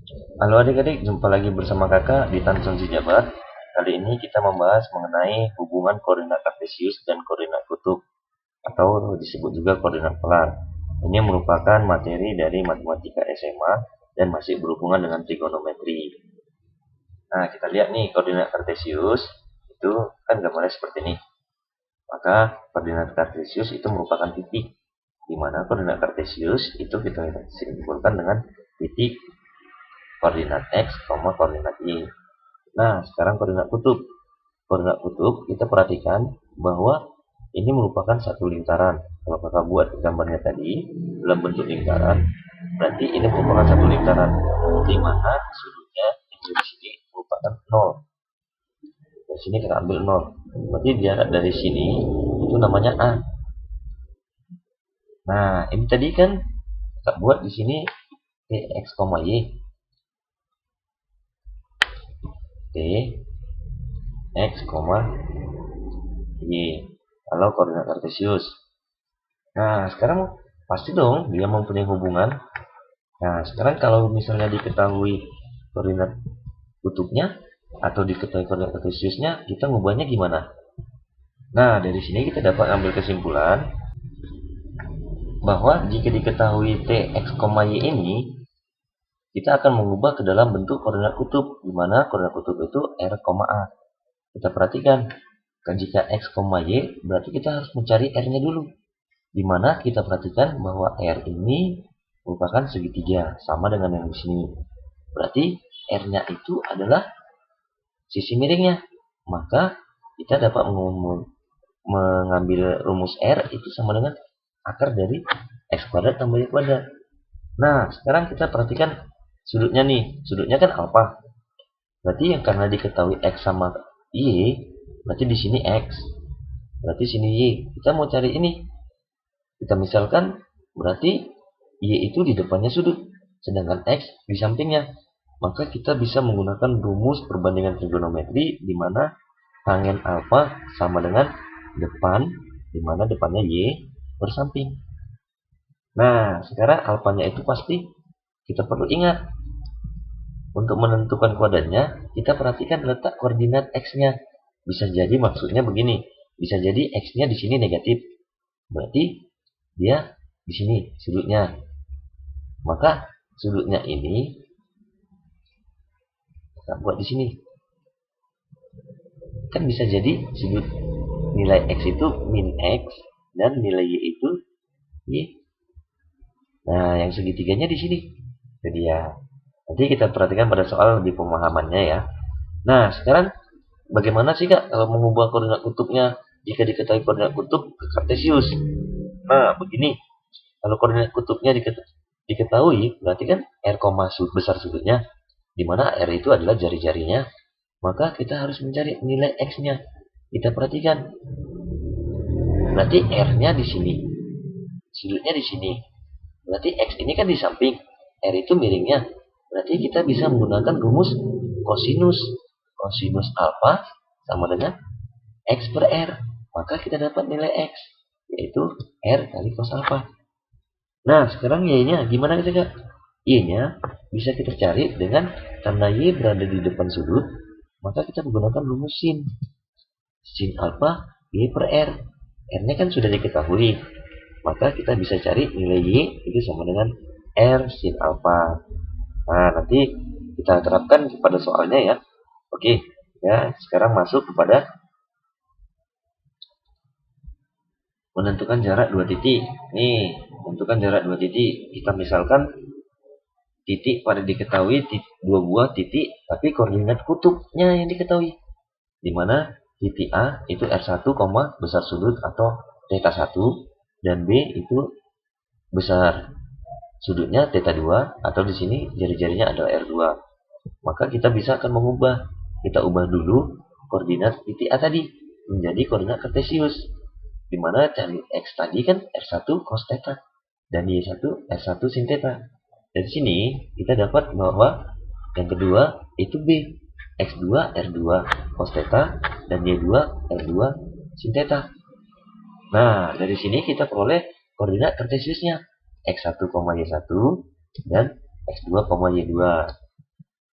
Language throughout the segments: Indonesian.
Halo adik-adik, jumpa lagi bersama kakak di Tansun Sijabat. Kali ini kita membahas mengenai hubungan koordinat kartesius dan koordinat kutub, atau disebut juga koordinat polar. Ini merupakan materi dari matematika SMA dan masih berhubungan dengan trigonometri. Nah, kita lihat nih koordinat kartesius, itu kan gambarnya seperti ini. Maka koordinat kartesius itu merupakan titik, di mana koordinat kartesius itu kita simpulkan dengan titik koordinat X, koordinat Y. Nah, sekarang koordinat kutub. Koordinat kutub, kita perhatikan bahwa ini merupakan satu lingkaran. Kalau kakak buat gambarnya tadi, dalam bentuk lingkaran, berarti ini merupakan satu lingkaran. Di mana sudutnya itu di sini merupakan 0. Dari sini kita ambil 0. Berarti jarak dari sini itu namanya A. Nah, ini tadi kan kakak buat di sini X, Y. T, X, Y. Kalau koordinat kartesius. Nah, sekarang pasti dong dia mempunyai hubungan. Nah, sekarang kalau misalnya diketahui koordinat kutubnya atau diketahui koordinat kartesiusnya, kita ngubahnya gimana? Nah, dari sini kita dapat ambil kesimpulan bahwa jika diketahui T, X, Y ini, kita akan mengubah ke dalam bentuk koordinat kutub, di mana koordinat kutub itu R, A. Kita perhatikan, jika X, Y, berarti kita harus mencari R-nya dulu. Di mana kita perhatikan bahwa R ini merupakan segitiga, sama dengan yang di sini. Berarti R-nya itu adalah sisi miringnya. Maka kita dapat mengambil rumus R itu sama dengan akar dari X kuadrat tambah Y kuadrat. Nah, sekarang kita perhatikan sudutnya nih. Sudutnya kan alfa. Berarti yang karena diketahui X sama Y, berarti di sini X. Berarti sini Y. Kita mau cari ini. Kita misalkan berarti Y itu di depannya sudut, sedangkan X di sampingnya. Maka kita bisa menggunakan rumus perbandingan trigonometri di mana tangen alfa sama dengan depan, di mana depannya Y bersamping. Nah, sekarang alfanya itu pasti kita perlu ingat. Untuk menentukan kodenya, kita perhatikan letak koordinat X-nya. Bisa jadi maksudnya begini, bisa jadi X-nya di sini negatif. Berarti dia di sini sudutnya. Maka sudutnya ini kita buat di sini. Kan bisa jadi sudut nilai X itu min X dan nilai Y itu Y. Nah, yang segitiganya di sini. Jadi ya, nanti kita perhatikan pada soal lebih pemahamannya ya. Nah, sekarang bagaimana sih Kak kalau mengubah koordinat kutubnya jika diketahui koordinat kutub ke kartesius? Nah, begini. Kalau koordinat kutubnya diketahui, berarti kan R, besar sudutnya, di mana R itu adalah jari-jarinya. Maka kita harus mencari nilai X-nya. Kita perhatikan. Berarti R-nya di sini. Sudutnya di sini. Berarti X ini kan di samping. R itu miringnya. Berarti kita bisa menggunakan rumus kosinus. Kosinus alfa sama dengan X per R. Maka kita dapat nilai X. Yaitu R kali cos alfa. Nah, sekarang Y-nya gimana kita? Y-nya bisa kita cari dengan karena Y berada di depan sudut, maka kita menggunakan rumus sin. Sin alfa Y per R. R-nya kan sudah diketahui. Maka kita bisa cari nilai Y itu sama dengan R sin alfa. Nah, nanti kita terapkan kepada soalnya ya. Oke, ya sekarang masuk kepada menentukan jarak dua titik. Nih, menentukan jarak dua titik. Kita misalkan titik pada diketahui dua buah titik, tapi koordinat kutubnya yang diketahui. Di mana titik A itu R1, besar sudut atau θ 1 dan B itu besar sudutnya θ 2 atau di sini jari-jarinya adalah R2. Maka kita bisa akan mengubah. Kita ubah dulu koordinat titik A tadi menjadi koordinat kartesius. Di mana cari X tadi kan R1 cos θ dan Y1 R1 sin θ. Dari sini kita dapat bahwa yang kedua itu B, X2 R2 cos θ dan Y2 R2 sin θ. Nah, dari sini kita peroleh koordinat kartesiusnya X1, Y1 dan X2, Y2.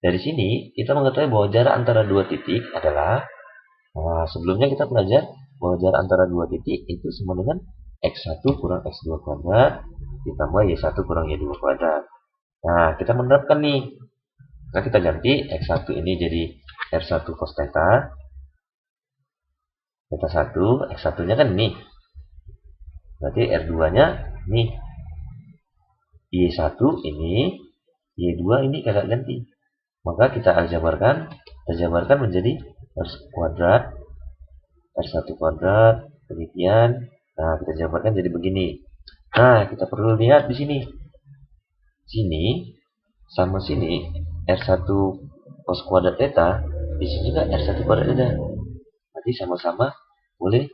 Dari sini kita mengetahui bahwa jarak antara dua titik adalah, sebelumnya kita belajar bahwa jarak antara dua titik itu sama dengan X1 kurang X2 kuadrat ditambah Y1 kurang Y2 kuadrat. Nah, kita menerapkan nih. Nah, kita ganti X1 ini jadi R1 cos theta. Theta 1, X1-nya kan ini. Berarti R2-nya nih. Y1 ini, Y2 ini kakak ganti. Maka kita aljabarkan menjadi R kuadrat, R1 kuadrat, demikian. Nah, kita jabarkan jadi begini. Nah, kita perlu lihat di sini. Sini sama sini R1 cos kuadrat theta, di sini juga R1 kuadrat theta. Nanti sama-sama boleh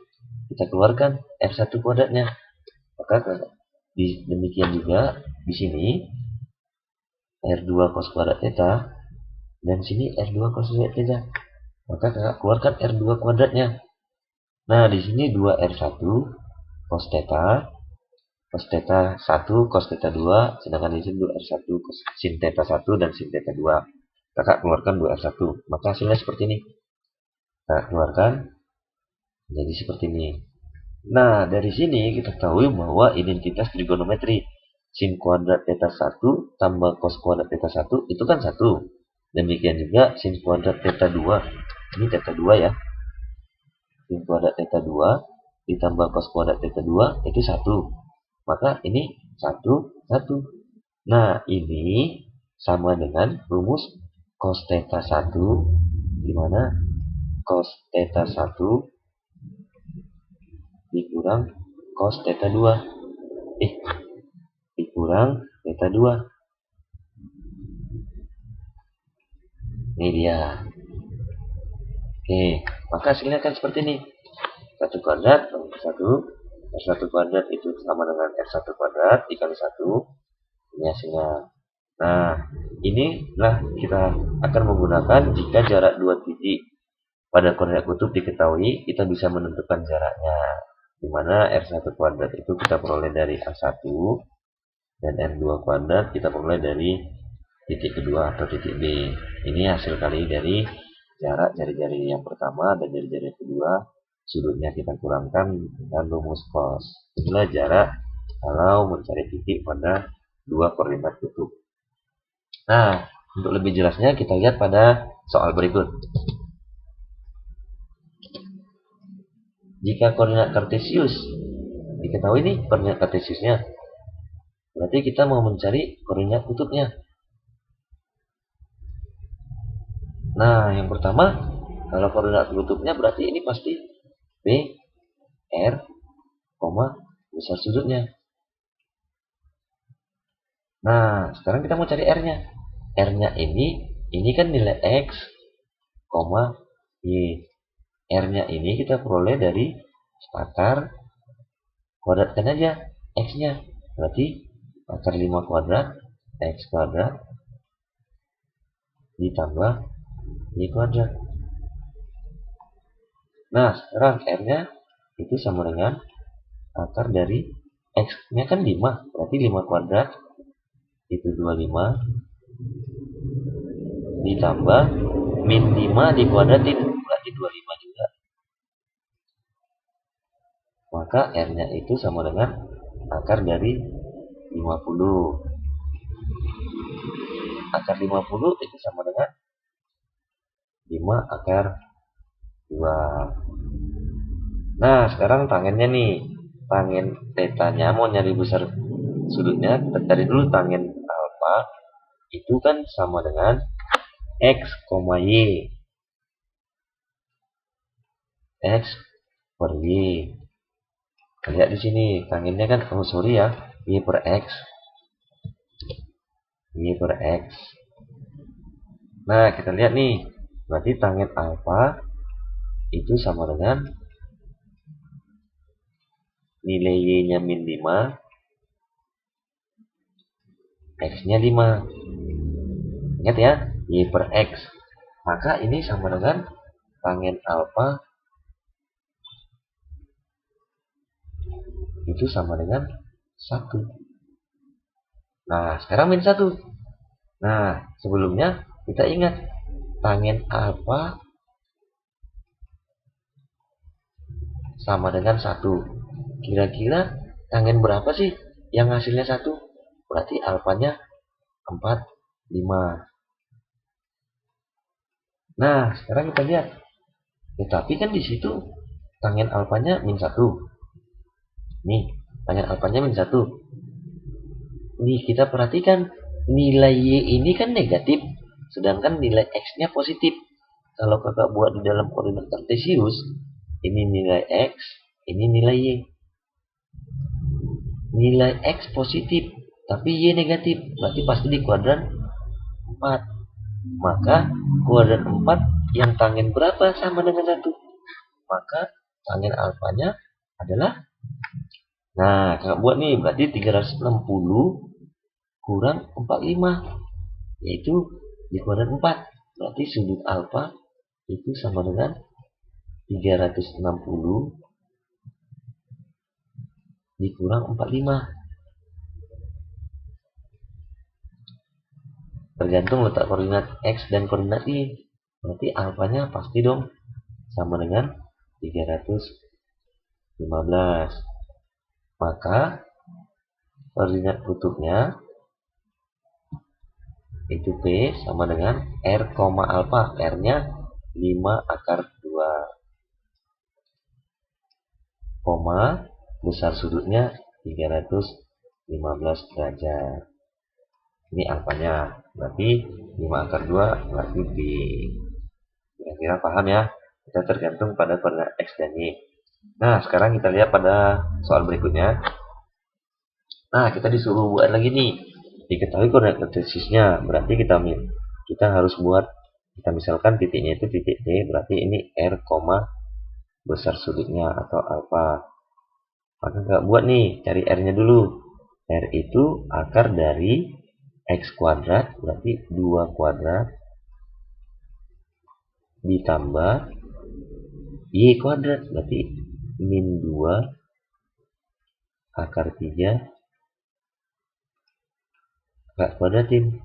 kita keluarkan R1 kuadratnya. Maka demikian juga di sini R2 cos kuadrat theta dan sini R2 cos kuadrat theta. Maka kakak keluarkan R2 kuadratnya. Nah, di sini 2R1 cos theta 1 cos theta 2, sedangkan di sini 2R1 cos sin theta 1 dan sin theta 2. Kakak keluarkan 2R1. Maka hasilnya seperti ini. Kakak keluarkan jadi seperti ini. Nah, dari sini kita tahu bahwa identitas trigonometri sin kuadrat theta 1 tambah cos kuadrat theta 1 itu kan 1. Demikian juga sin kuadrat theta 2. Ini theta 2 ya. Sin kuadrat theta 2 ditambah cos kuadrat theta 2 itu 1. Maka ini 1, 1. Nah, ini sama dengan rumus cos theta 1, di mana cos theta 1 dikurang cos theta 2. Dikurang theta 2. Ini dia. Oke, maka hasilnya kan seperti ini. 1 kuadrat tambah 1. R1 kuadrat itu sama dengan R1 kuadrat dikali 1. Ini hasilnya. Nah, inilah kita akan menggunakan jika jarak dua titik pada koordinat kutub diketahui, kita bisa menentukan jaraknya. Di mana R1 kuadrat itu kita peroleh dari A1 dan R2 kuadrat kita peroleh dari titik kedua atau titik B. Ini hasil kali dari jarak jari-jari yang pertama dan jari-jari kedua. Sudutnya kita kurangkan dengan rumus cos. Inilah jarak kalau mencari titik pada dua koordinat kutub. Nah, untuk lebih jelasnya kita lihat pada soal berikut. Jika koordinat kartesius diketahui ini koordinat kartesiusnya, berarti kita mau mencari koordinat kutubnya. Nah, yang pertama, kalau koordinat kutubnya berarti ini pasti B, R, besar sudutnya. Nah, sekarang kita mau cari R-nya. R-nya ini kan nilai X, Y. R-nya ini kita peroleh dari akar, kuadratkan aja X-nya. Berarti akar 5 kuadrat, X kuadrat, ditambah Y kuadrat. Nah, sekarang R-nya itu sama dengan akar dari X-nya kan 5, berarti 5 kuadrat itu 25 ditambah min 5 dikuadratin berarti 25 juga. Maka R-nya itu sama dengan akar dari 50. Akar 50 itu sama dengan 5 akar 2. Nah, sekarang tangennya nih. Tangen tetanya mau nyari besar sudutnya, kita cari dulu tangen alfa. Itu kan sama dengan X, Y. X per Y. Lihat di sini, tangennya kan, oh sorry ya, Y per X. Y per X. Nah, kita lihat nih. Berarti tangen alfa itu sama dengan nilai Y-nya min 5, X-nya 5. Ingat ya, Y per X. Maka ini sama dengan tangen alfa itu sama dengan 1. Nah, sekarang min 1. Nah, sebelumnya Kita ingat tangen alfa sama dengan 1. Kira-kira tangen berapa sih yang hasilnya 1? Berarti alfanya 4, 5. Nah, sekarang kita lihat. Tetapi kan di situ tangen alfanya min 1. Nih, tangen alfanya min 1. Nih, kita perhatikan nilai Y ini kan negatif, sedangkan nilai X-nya positif. Kalau kakak buat di dalam koordinat kartesius, ini nilai X, ini nilai Y. Nilai X positif, tapi Y negatif, berarti pasti di kuadran 4. Maka kuadran 4 yang tangen berapa sama dengan 1. Maka tangen alfanya adalah, nah kakak buat nih, berarti 360 kurang 45, yaitu di kuadran 4. Berarti sudut alfa itu sama dengan 360 dikurang 45. Tergantung letak koordinat X dan koordinat Y. Berarti alfanya pasti dong sama dengan 315. Maka koordinat kutubnya itu P sama dengan R, alfa. R-nya 5 akar 2. Koma, besar sudutnya 315 derajat. Ini alfanya. Berarti 5 akar 2 berarti B. Kira-kira paham ya? Kita tergantung pada koordinat X dan Y. Nah, sekarang kita lihat pada soal berikutnya. Nah, kita disuruh buat lagi nih. Diketahui koordinat kartesiusnya, berarti kita harus buat, kita misalkan titiknya itu titik D, berarti ini R, besar sudutnya atau alfa. Maka nggak buat nih, cari R-nya dulu. R itu akar dari X kuadrat, berarti 2 kuadrat ditambah Y kuadrat, berarti min 2 akar 3 nggak kuadratin.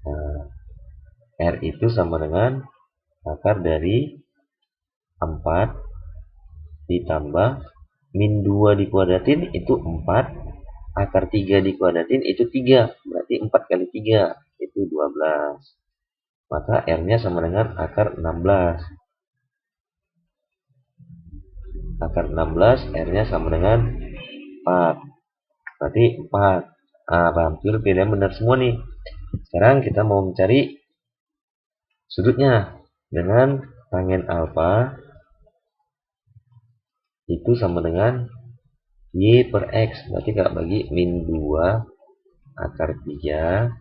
Nah, R itu sama dengan akar dari 4 ditambah min 2 dikuadratin itu 4, akar 3 dikuadratin itu 3, berarti 4 kali 3 itu 12. Maka R-nya sama dengan akar 16. Akar 16, R-nya sama dengan 4. Berarti 4. Nah, hampir pilihan benar semua nih. Sekarang kita mau mencari sudutnya dengan tangen alfa itu sama dengan Y per X. Berarti kalau bagi min 2 akar 3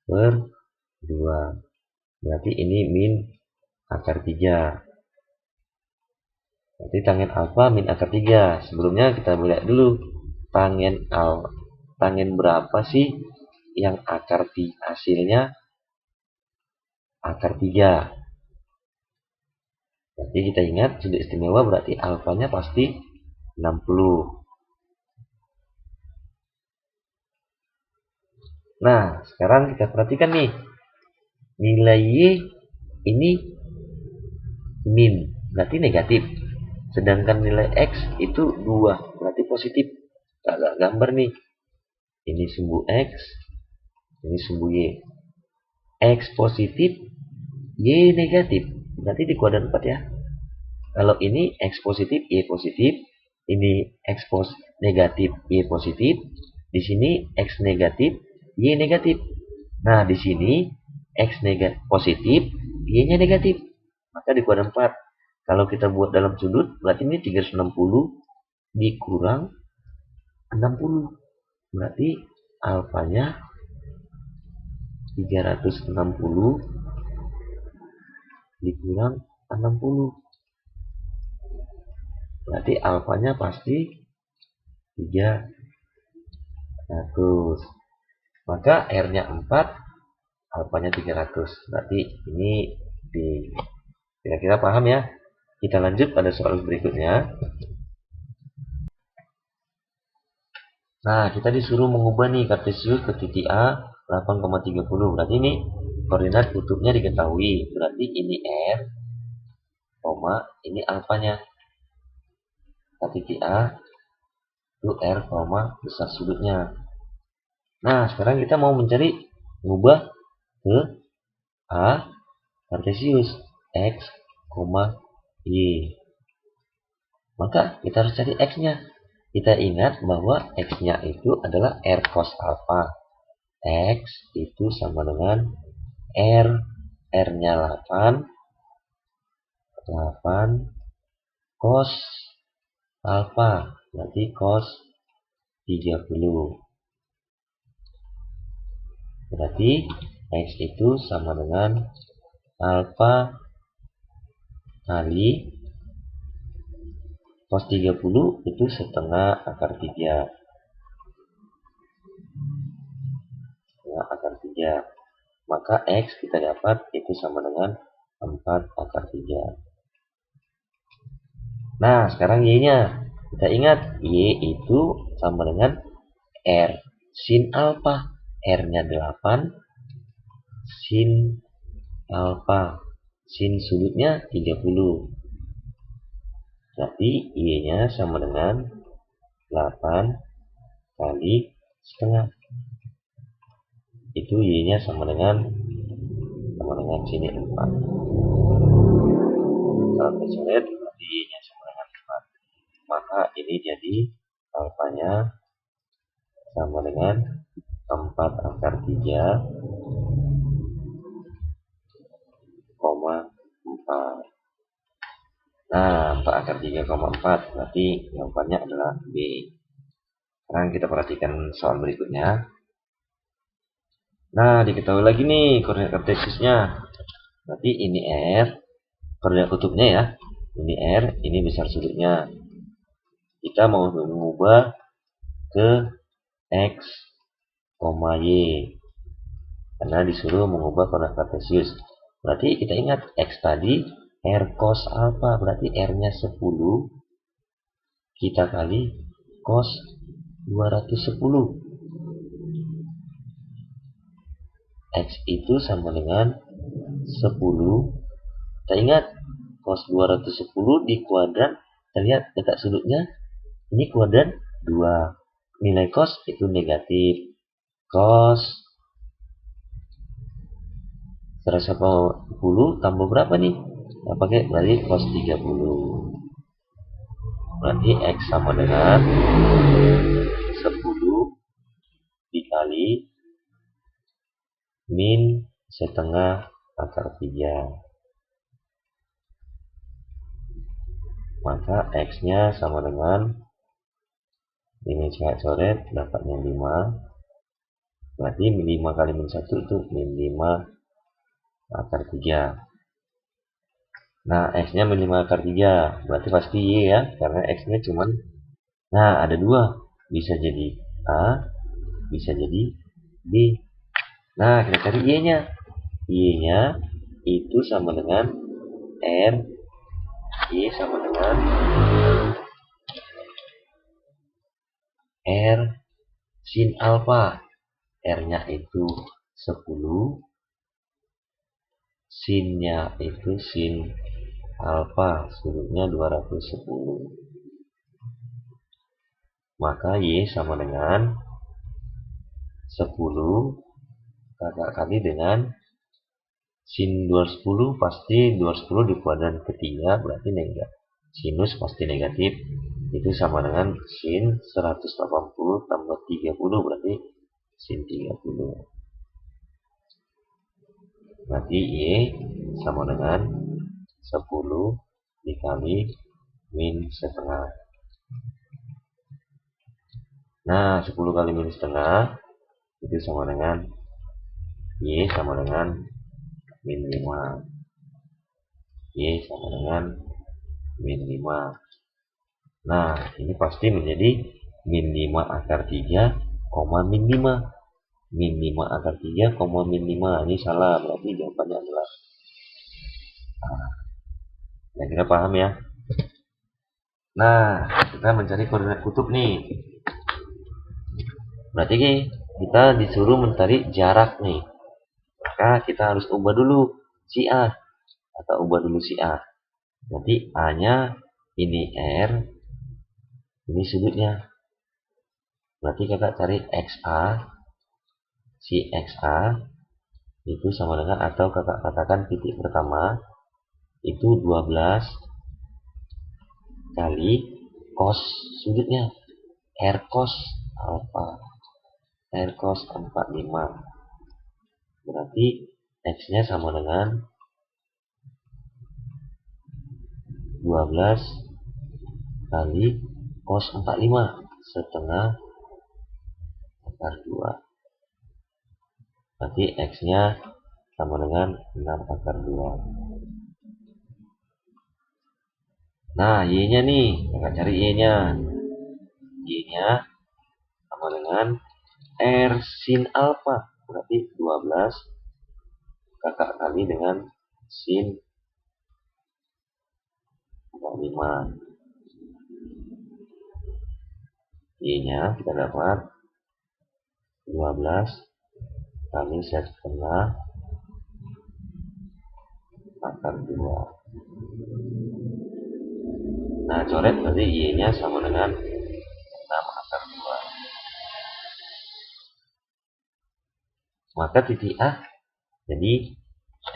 per 2. Berarti ini min akar 3. Berarti tangen alfa min akar 3. Sebelumnya kita lihat dulu tangen berapa sih yang akar hasilnya akar 3. Berarti kita ingat sudut istimewa berarti alfanya pasti 60. Nah, sekarang kita perhatikan nih. Nilai Y ini min, berarti negatif. Sedangkan nilai X itu 2, berarti positif. Agak gambar nih. Ini sumbu X, ini sumbu Y. X positif, Y negatif. Berarti di kuadran 4 ya. Kalau ini X positif, Y positif. Ini X negatif, Y positif. Di sini X negatif, Y negatif. Nah, di sini X positif, Y-nya negatif. Maka di kuadran 4. Kalau kita buat dalam sudut, berarti ini 360 dikurang 60. Berarti alfanya 360 dikurang 60. Berarti alfanya pasti 300. Maka R-nya 4, alfanya 300. Berarti ini di kira-kira paham ya? Kita lanjut pada soal berikutnya. Nah, kita disuruh mengubah nih kartesius ke titik A, 8,30. Berarti ini koordinat kutubnya diketahui. Berarti ini R, ini alfanya. Titik A itu R, besar sudutnya. Nah, sekarang kita mau mencari mengubah ke A kartesius X, Y. Maka kita harus cari X-nya. Kita ingat bahwa X-nya itu adalah R cos alpha. X itu sama dengan R. R-nya 8 cos alpha. Berarti cos 30. Berarti X itu sama dengan alpha kali cos 30 itu setengah akar 3. Setengah akar 3. Maka X kita dapat itu sama dengan 4 akar 3. Nah, sekarang Y-nya. Kita ingat, Y itu sama dengan R sin alpha. R-nya 8 sin alpha. Sin sudutnya 30. Berarti Y-nya sama dengan 8 kali setengah. Itu Y-nya sama dengan sini 4. Kalau dicoret berarti Y-nya sama dengan 4. Maka ini jadi alfanya sama dengan 4 akar 3, 4. Nah, 4 akar 3,4 berarti jawabannya adalah B. Sekarang kita perhatikan soal berikutnya. Nah, diketahui lagi nih koordinat kartesiusnya. Berarti ini R, koordinat kutubnya ya. Ini R, ini besar sudutnya. Kita mau mengubah ke X, Y. Karena disuruh mengubah koordinat kartesius. Berarti kita ingat X tadi R cos alpha. Berarti R-nya 10. Kita kali cos 210. X itu sama dengan 10. Kita ingat cos 210 di kuadran. Kita lihat dekat sudutnya. Ini kuadran 2. Nilai cos itu negatif. Cos 180 tambah berapa nih? Kita pakai berarti cos 30. Berarti X sama dengan 10 dikali min setengah akar 3. Maka X-nya sama dengan, ini saya coret, dapatnya 5. Berarti min 5 kali min 1 itu min 5 akar 3. Nah, X-nya min 5 akar 3. Berarti pasti Y ya, karena X-nya cuman, nah ada 2. Bisa jadi A, bisa jadi B. Nah, kita cari Y-nya. Y-nya itu sama dengan R. Y sama dengan R sin alpha. R-nya itu 10. Sin-nya itu sin alpha. Sudutnya 210. Maka Y sama dengan 10 kakak kali dengan sin 210, pasti 210 di kuadran ketiga berarti negatif. Sinus pasti negatif. Itu sama dengan sin 180 tambah 30 berarti sin 30. Berarti Y sama dengan 10 dikali min setengah. Nah, 10 kali min setengah itu sama dengan Y sama dengan min 5. Y sama dengan min 5. Nah, ini pasti menjadi min 5 akar 3, min 5. Min 5 akar 3, min 5. Ini salah, berarti jawabannya adalah A. Nah, kita paham ya. Nah, kita mencari koordinat kutub nih. Berarti kita disuruh mencari jarak nih. Maka kita harus ubah dulu si A, atau ubah dulu si A. Nanti A-nya ini R, ini sudutnya. Berarti kakak cari XA, si XA itu sama dengan, atau kakak katakan titik pertama itu 12 kali cos sudutnya R cos alpha, R cos 45. Berarti X-nya sama dengan 12 kali cos 45 setengah akar 2. Berarti X-nya sama dengan 6 akar 2. Nah, Y-nya nih, kita cari Y-nya. Y-nya sama dengan R sin alpha. Berarti 12 kakak kali dengan sin 45. Y-nya kita dapat 12 kali setengah akar 2. Nah, coret berarti Y-nya sama dengan 6 akar 2. Maka titik A jadi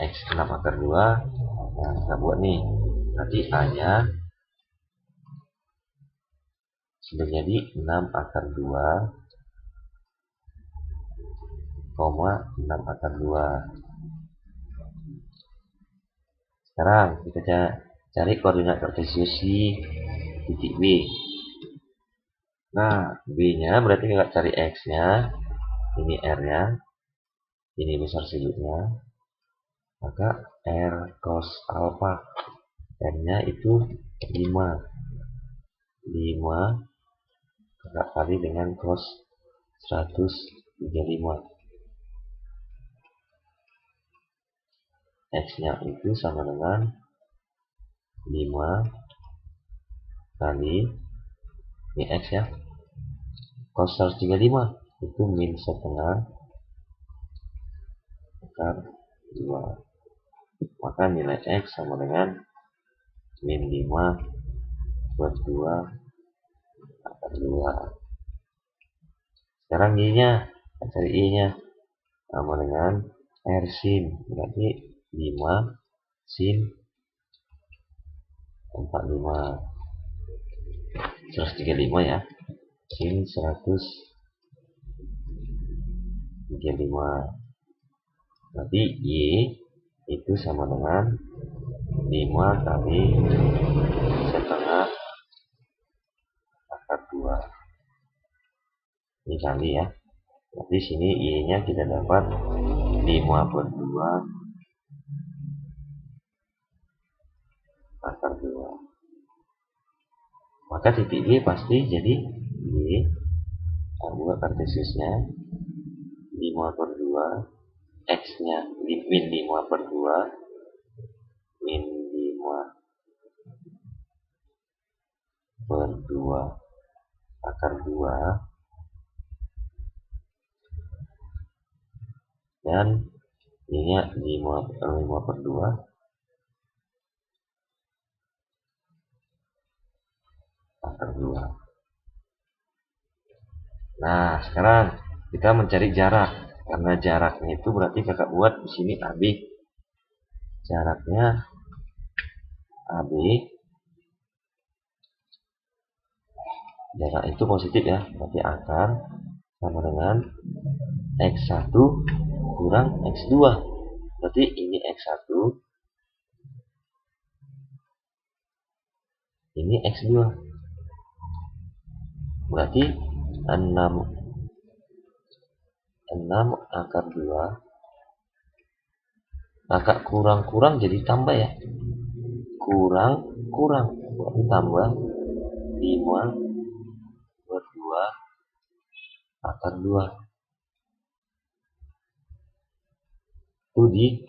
X 6 akar 2. Nah, kita buat nih. Nanti A-nya sudah jadi 6 akar 2, 6 akar 2. Sekarang kita cari koordinat kartesius si titik B. Nah, B-nya berarti kita cari X-nya, ini R-nya, ini besar sudutnya, maka R cos alpha, R-nya itu 5 kakak kali dengan cos 135. X-nya itu sama dengan 5 kali, ini X ya, cos 135 itu min setengah akar 2. Maka nilai X sama dengan min 5 per 2 akar 2. Sekarang Y-nya, kita cari Y-nya sama dengan R sin, berarti 5 sin 45, 135 ya, sin 135. Berarti Y itu sama dengan 5 kali setengah akar 2. Ini kali ya. Berarti sini Y-nya kita dapat 5 per 2 akar 2. Maka titik Y pasti jadi Y, kita buat kartesiusnya 5 per 2, X-nya min 5 per 2, min 5 per 2 akar 2, dan Y-nya 5 per 2 akar 2. Nah, sekarang kita mencari jarak. Karena jaraknya itu berarti kakak buat di sini AB. Jaraknya AB. Jarak itu positif ya, berarti akar sama dengan X1 kurang X2. Berarti ini X1, ini X2. Berarti 6 akar 2. Kakak kurang-kurang jadi tambah ya. Kurang-kurang. Berarti tambah 5 per 2 akar 2. Itu di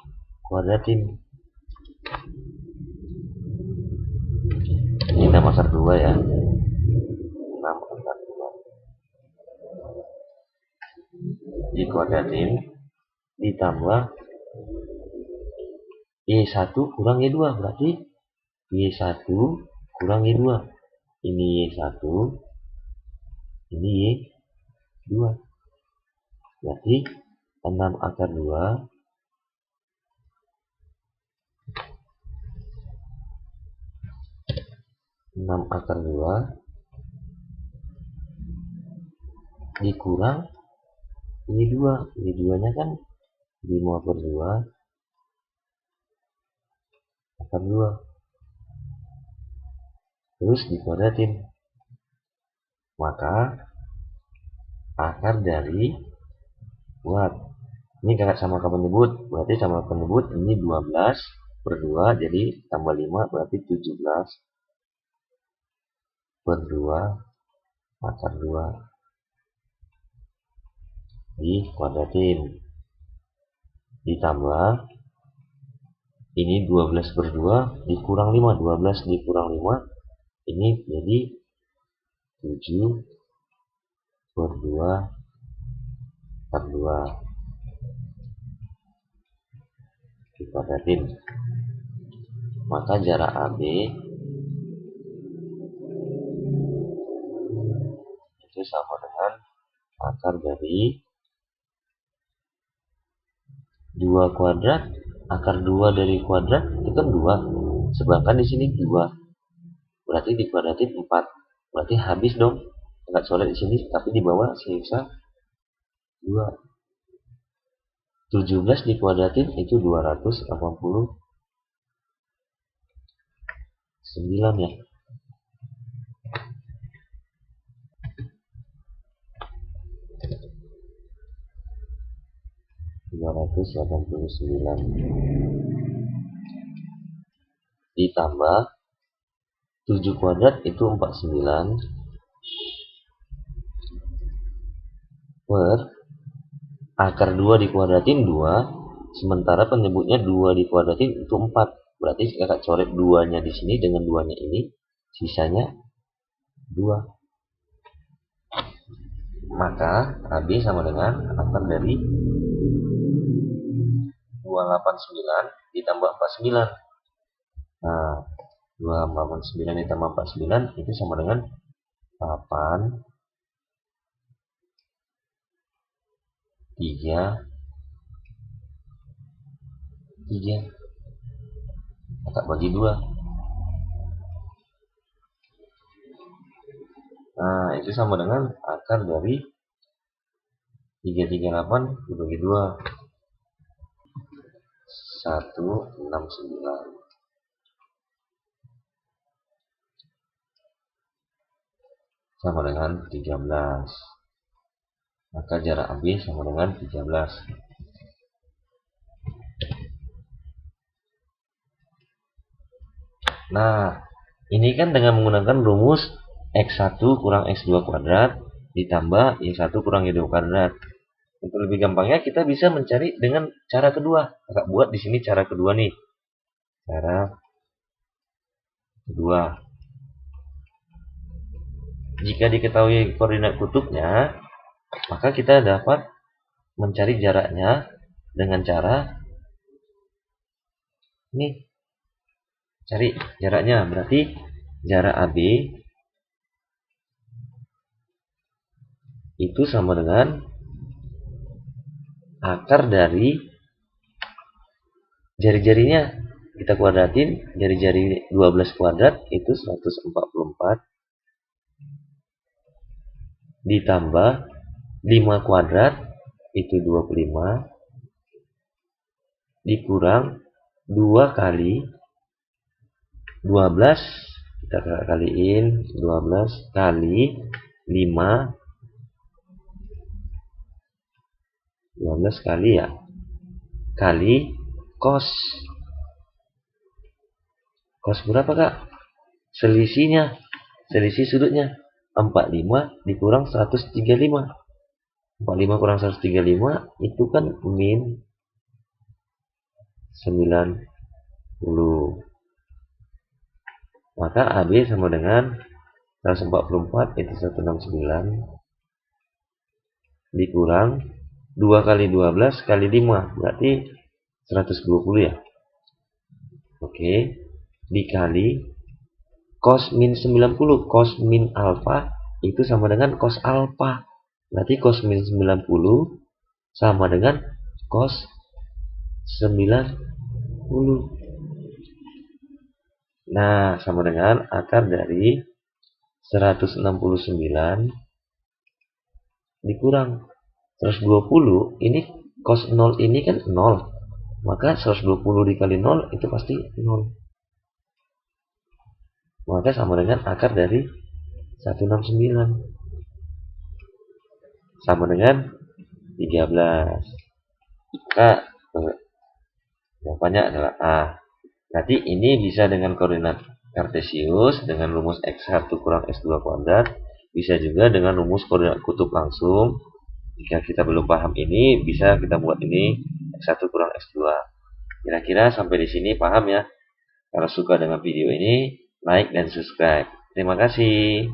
kuadratin. Ini 6 akar 2 ya. 6 akar 2. dikuadratin ditambah Y1 kurang Y2, berarti Y1 kurang Y2. Ini Y1, ini Y2. Berarti 6 akar 2 dikurang Y2. Y2 nya kan 5 per 2 akar 2. Terus dikuadratin. Maka akar dari buat ini kakak sama penyebut, berarti sama penyebut ini 12 per 2, jadi tambah 5 berarti 17 per 2 akar 2 dikuadratin ditambah ini 12 per 2 dikurang 5, 12 dikurang 5 ini jadi 7 per 2 akar 2 dikuadratin. Maka jarak AB itu sama dengan akar dari 2 kuadrat. Akar 2 dari kuadrat itu kan 2, sedangkan di sini 2, berarti dikuadratin 4, berarti habis dong, nggak coret di sini, tapi di bawah sisa 2. 17 dikuadratin itu 289 ya. Ditambah 7 kuadrat itu 49 per akar 2 dikuadratin 2, sementara penyebutnya 2 dikuadratin itu 4, berarti kakak coret 2 nya di sini dengan 2 nya ini, sisanya 2. Maka AB sama dengan akar dari 289 ditambah 49. Nah, 289 ditambah 49 itu sama dengan 8 3 kakak bagi 2. Nah, itu sama dengan akar dari 338 dibagi 2 169 sama dengan 13. Maka jarak AB sama dengan 13. Nah, ini kan dengan menggunakan rumus X1 kurang X2 kuadrat ditambah Y1 kurang Y2 kuadrat. Untuk lebih gampangnya kita bisa mencari dengan cara kedua. Kakak buat di sini cara kedua nih. Cara kedua. Jika diketahui koordinat kutubnya, maka kita dapat mencari jaraknya dengan cara ini. Cari jaraknya, berarti jarak AB itu sama dengan akar dari jari-jarinya. Kita kuadratin, jari-jari 12 kuadrat itu 144 ditambah 5 kuadrat itu 25 dikurang 2 kali 12, kita kaliin 12 kali 5, 12 kali ya, kali cos berapa kak? Selisihnya, selisih sudutnya 45 dikurang 135. 45 kurang 135 itu kan min 90. Maka AB sama dengan 144 itu 169 dikurang 2 kali 12 kali 5 berarti 120 ya. Oke, dikali cos min 90. Cos min alfa itu sama dengan cos alfa. Berarti cos min 90 sama dengan cos 90. Nah, sama dengan akar dari 169 dikurang 120. Ini cos 0 ini kan 0. Maka 120 dikali 0 itu pasti 0. Maka sama dengan akar dari 169. Sama dengan 13. Maka jawabannya adalah A. Nanti ini bisa dengan koordinat kartesius dengan rumus X1 kurang X2 kuadrat. Bisa juga dengan rumus koordinat kutub langsung. Jika kita belum paham ini, bisa kita buat ini X1 kurang X2. Kira-kira sampai di sini paham ya? Kalau suka dengan video ini, like dan subscribe. Terima kasih.